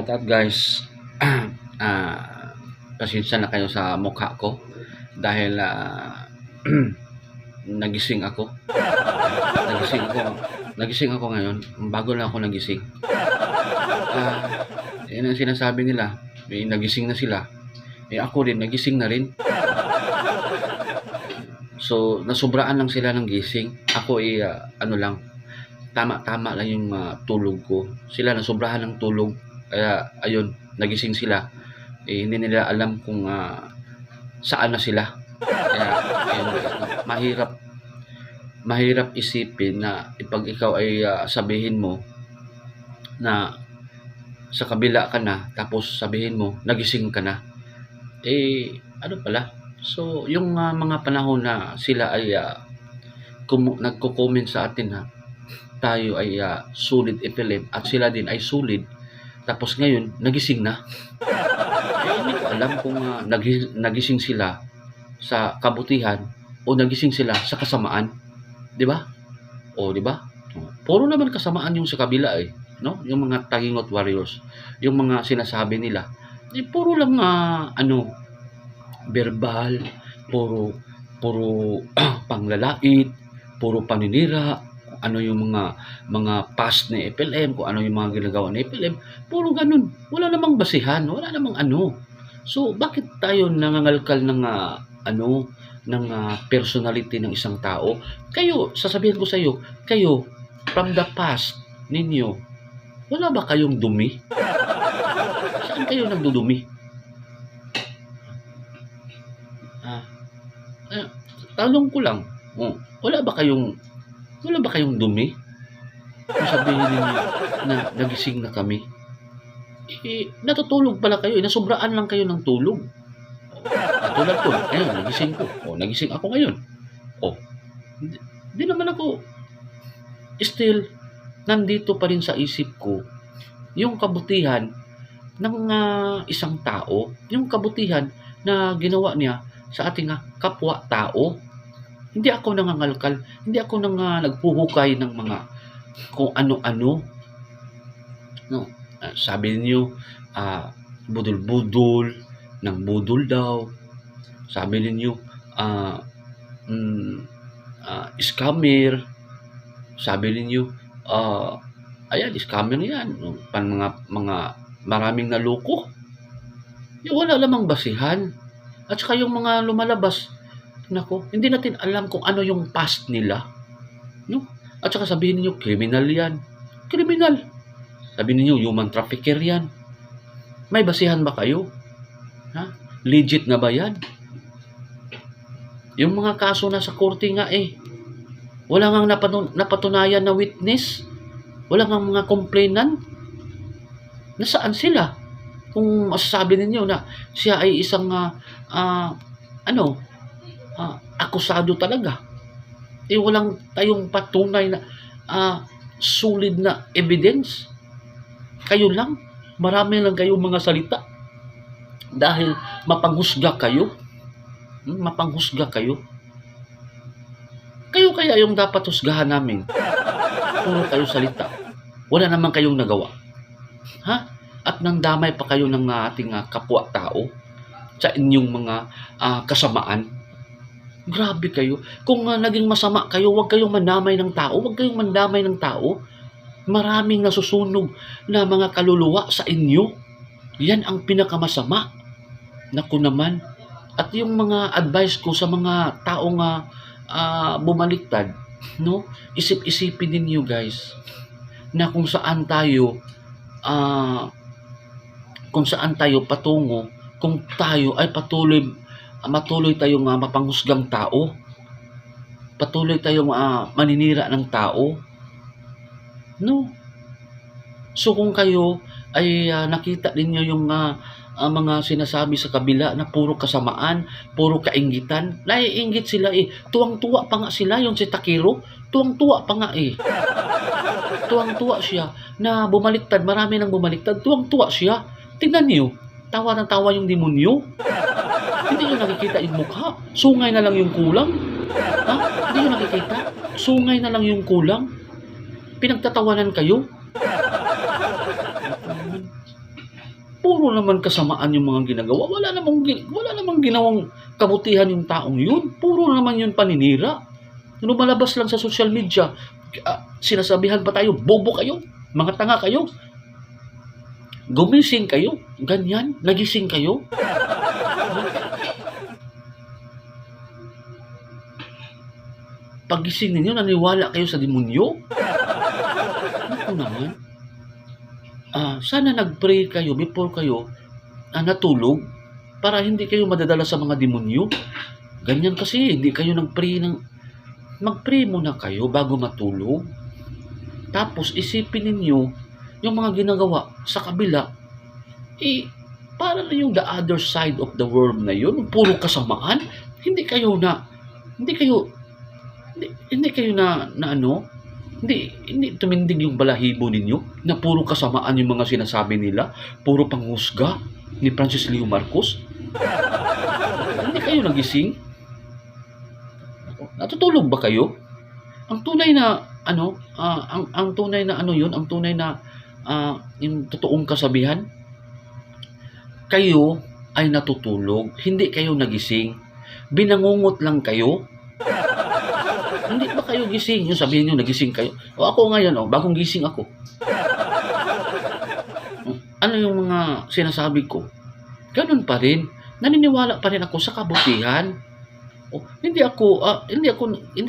Shout out guys. Pasensya na kayo sa mukha ko dahil nagising ako. Nagising ako ngayon. Bago lang ako nagising. Yan ang sinasabi nila. Nagising na sila. Ako din, nagising na rin. So, nasubraan lang sila ng gising. Ako lang, tama-tama lang yung tulog ko. Sila nasubrahan ng tulog. Kaya, ayun, nagising sila. Hindi nila alam kung saan na sila. Kaya, ayun, mahirap isipin na pag ikaw ay sabihin mo na sa kabila ka na, tapos sabihin mo, nagising ka na. Ano pala? So, yung mga panahon na sila ay nagko-comment sa atin tayo ay solid FLM at sila din ay solid. Tapos ngayon, nagising na. Hindi ko alam kung nagising sila sa kabutihan o nagising sila sa kasamaan. 'Di ba? Di ba? Puro naman kasamaan yung sa kabila no? Yung mga Tagingot Warriors, yung mga sinasabi nila. Puro lang verbal, puro panglalait, puro paninira, ano yung mga past ni FLM, kung ano yung mga ginagawa ni FLM, puro ganun. Wala namang basihan, wala namang So, bakit tayo nangangalkal ng personality ng isang tao? Kayo, sasabihin ko sa iyo, kayo from the past ninyo, wala ba kayong dumi? Saan kayo nagdudumi? Tanong ko lang, wala ba kayong dumi? Kung sabihin ninyo na nagising na kami, natutulog pala kayo, nasubraan lang kayo ng tulog. Katulad ko, ngayon, nagising ko. Nagising ako ngayon. Di naman ako, still, nandito pa rin sa isip ko, yung kabutihan ng isang tao, yung kabutihan na ginawa niya sa ating kapwa-tao. Hindi ako nangangalkal, hindi ako nagpuhukay ng mga kung ano-ano. No, sabi niyo budol-budol, ng budol daw. Sabi niyo scammer. Sabi niyo scammer 'yan. Mga maraming naloko. Wala lamang basihan. At saka yung mga lumalabas, nako, hindi natin alam kung ano yung past nila. No? At saka sabihin niyo criminal 'yan. Criminal. Sabihin niyo human trafficker 'yan. May basihan ba kayo? Legit na ba 'yan? Yung mga kaso na sa korte nga wala ngang napatunayan na witness. Wala ngang mga complainant. Nasaan sila? Kung masasabi ninyo na siya ay isang akusado talaga. Walang tayong patunay na solid na evidence. Kayo lang, marami lang kayong mga salita. Dahil mapanghusga kayo. Mapanghusga kayo. Kayo kaya yung dapat husgahan namin. Puro kayo salita. Wala naman kayong nagawa. At nandamay pa kayo ng ating kapwa-tao sa inyong mga kasamaan. Grabe kayo. Kung naging masama kayo, huwag kayong mandamay ng tao. Huwag kayong mandamay ng tao. Maraming nasusunog na mga kaluluwa sa inyo. Yan ang pinakamasama. Naku naman. At yung mga advice ko sa mga taong bumaliktad, no? Isip-isipin ninyo guys na kung saan tayo patungo, kung tayo ay patuloy tayong mapanghusgang tao, patuloy tayong maninira ng tao, no? So kung kayo ay nakita ninyo yung mga sinasabi sa kabila na puro kasamaan, puro kainggitan, naiinggit sila tuwang-tuwa pa nga sila, yung si Takiro, tuwang-tuwa pa nga tuwang-tuwa siya na bumaliktad, marami nang bumaliktad, tuwang-tuwa siya. Tingnan niyo, tawa ng tawa yung demonyo. Hindi nyo nakikita yung mukha, sungay na lang yung kulang. Hindi nyo nakikita, sungay na lang yung kulang. Pinagtatawanan kayo. puro naman kasamaan yung mga ginagawa. Wala namang ginawang kabutihan yung taong yun. Puro naman yun paninira. Lumalabas lang sa social media, sinasabihan pa tayo, bobo kayo, mga tanga kayo. Gumising kayo, ganyan, nagising kayo. Pagising ninyo, naniwala kayo sa demonyo? Ako naman. Sana nag-pray kayo before kayo natulog para hindi kayo madadala sa mga demonyo. Ganyan kasi, hindi kayo nag-pray mag-pray muna kayo bago matulog. Tapos isipin ninyo yung mga ginagawa sa kabila. Para na yung the other side of the world na yun, puro kasamaan. Hindi kayo hindi tumindig yung balahibo ninyo na puro kasamaan yung mga sinasabi nila, puro panghusga ni Francis Leo Marcos. Hindi kayo nagising? Natutulog ba kayo? Ang tunay na yung totoong kasabihan, kayo ay natutulog, hindi kayo nagising. Binangungot lang kayo. Hindi ba kayo gising? Yung sabihin nyo, nagising kayo. Ako ngayon, bagong gising ako. Ano yung mga sinasabi ko? Ganun pa rin. Naniniwala pa rin ako sa kabutihan. Hindi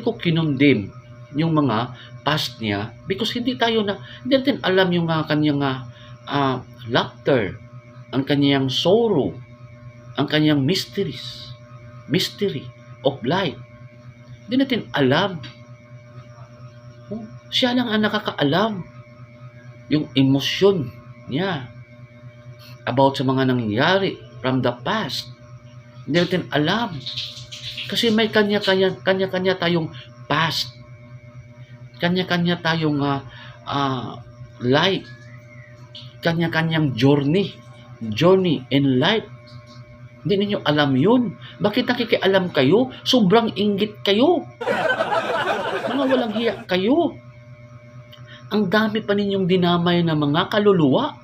ko kinondem yung mga past niya because hindi natin alam yung kanyang laughter, ang kanyang sorrow, ang kanyang mystery of life. Hindi natin alam. Siya lang ang nakakaalam yung emosyon niya about sa mga nangyari from the past. Hindi natin alam. Kasi may kanya-kanya tayong past. Kanya-kanya tayong life. Kanya-kanyang journey in life. Hindi ninyo alam yun. Bakit nakikialam kayo? Sobrang inggit kayo. Mga walang hiya kayo. Ang dami pa ninyong dinamay na mga kaluluwa.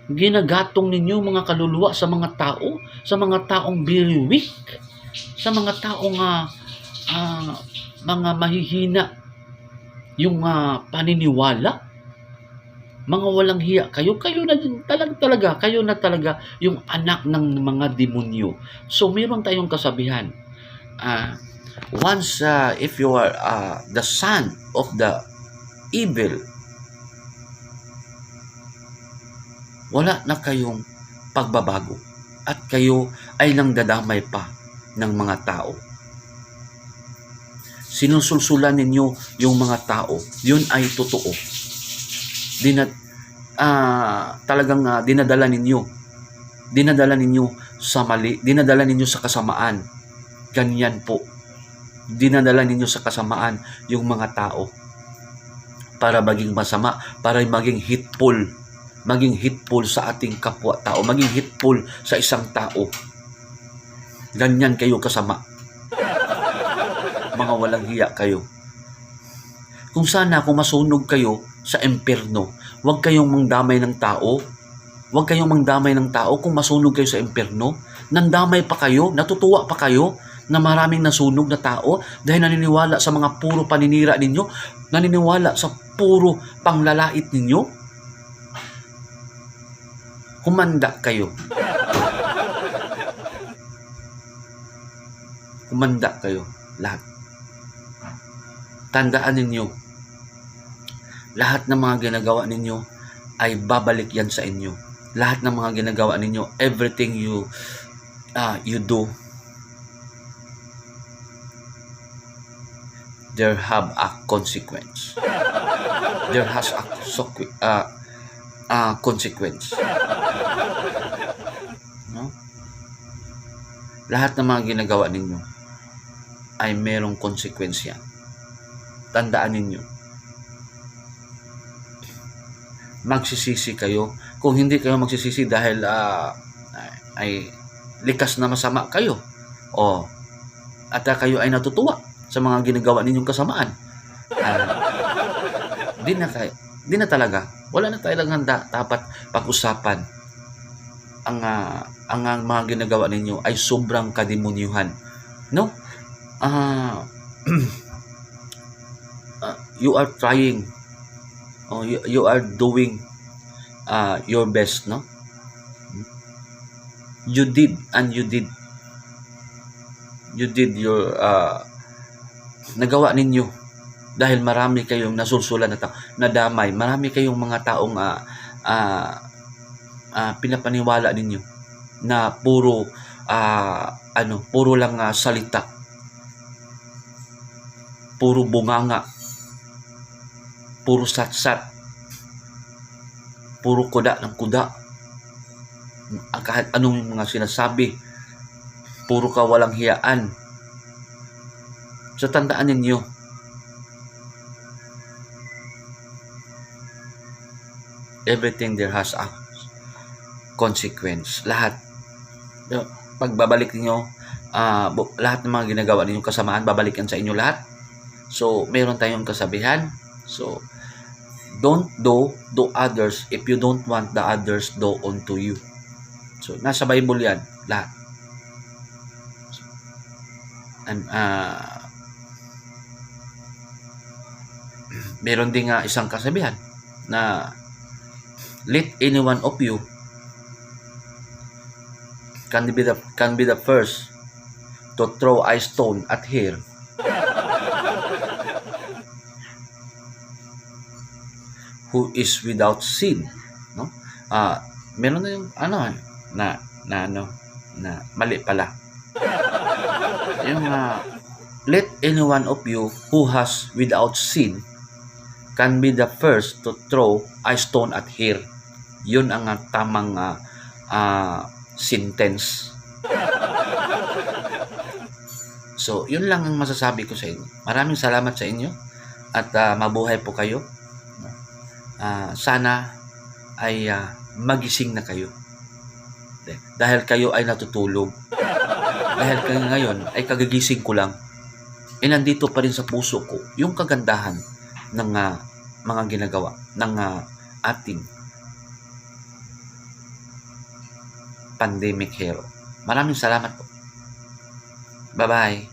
Ginagatong ninyo mga kaluluwa sa mga tao, sa mga taong very weak, sa mga taong mga mahihina yung paniniwala. Mga walang hiya kayo na talaga yung anak ng mga demonyo. So meron tayong kasabihan, if you are the son of the evil, wala na kayong pagbabago at kayo ay nangdadamay pa ng mga tao. Sinusulsulan ninyo yung mga tao, yun ay totoo. Dinadala ninyo sa mali, dinadala ninyo sa kasamaan. Ganyan po. Dinadala ninyo sa kasamaan yung mga tao para maging masama, para maging hitful sa ating kapwa-tao, maging hitful sa isang tao. Ganyan kayo kasama. Mga walang hiya kayo. Kung masunog kayo sa impyerno, huwag kayong mangdamay ng tao. Huwag kayong mangdamay ng tao kung masunog kayo sa impyerno. Nandamay pa kayo, natutuwa pa kayo na maraming nasunog na tao dahil naniniwala sa mga puro paninira ninyo, naniniwala sa puro panglalait ninyo. Humanda kayo. Humanda kayo lahat. Tandaan ninyo, lahat ng mga ginagawa ninyo ay babalik yan sa inyo. Lahat ng mga ginagawa ninyo, everything you do, there have a consequence. There has a consequence. No? Lahat ng mga ginagawa ninyo ay merong consequence yan. Tandaan ninyo. Magsisisi kayo. Kung hindi kayo magsisisi dahil ay likas na masama kayo. At kayo ay natutuwa sa mga ginagawa ninyong kasamaan. Di na talaga Wala na talagang handa dapat pag-usapan. Ang mga ginagawa ninyo ay sobrang kademonyuhan, no? Ah you are trying, you are doing your best, no? You did your nagawa ninyo dahil marami kayong nasulsulan na nadamay, marami kayong mga taong pinapaniwala ninyo na puro puro lang salita, puro bunganga, puro satsat, puro kuda ng kuda, kahit anong mga sinasabi, puro kawalang hiyaan. So tandaan ninyo, everything there has a consequence. Lahat. Pagbabalik niyo, lahat ng mga ginagawa ninyong kasamaan, babalikan sa inyo lahat. So, meron tayong kasabihan. So, don't do others if you don't want the others do unto you. So, nasa Bible yan, lahat. And, meron din isang kasabihan na let any one of you can be the first to throw a stone at her who is without sin, no? Meron na yung na mali pala. Yung let any one of you who has without sin can be the first to throw a stone at her. Yun ang tamang sentence. So, yun lang ang masasabi ko sa inyo. Maraming salamat sa inyo at mabuhay po kayo. Sana ay magising na kayo. Dahil kayo ay natutulog. Dahil kayo ngayon ay kagigising ko lang. Nandito pa rin sa puso ko yung kagandahan ng mga ginagawa ng ating pandemic hero. Maraming salamat po. Bye-bye.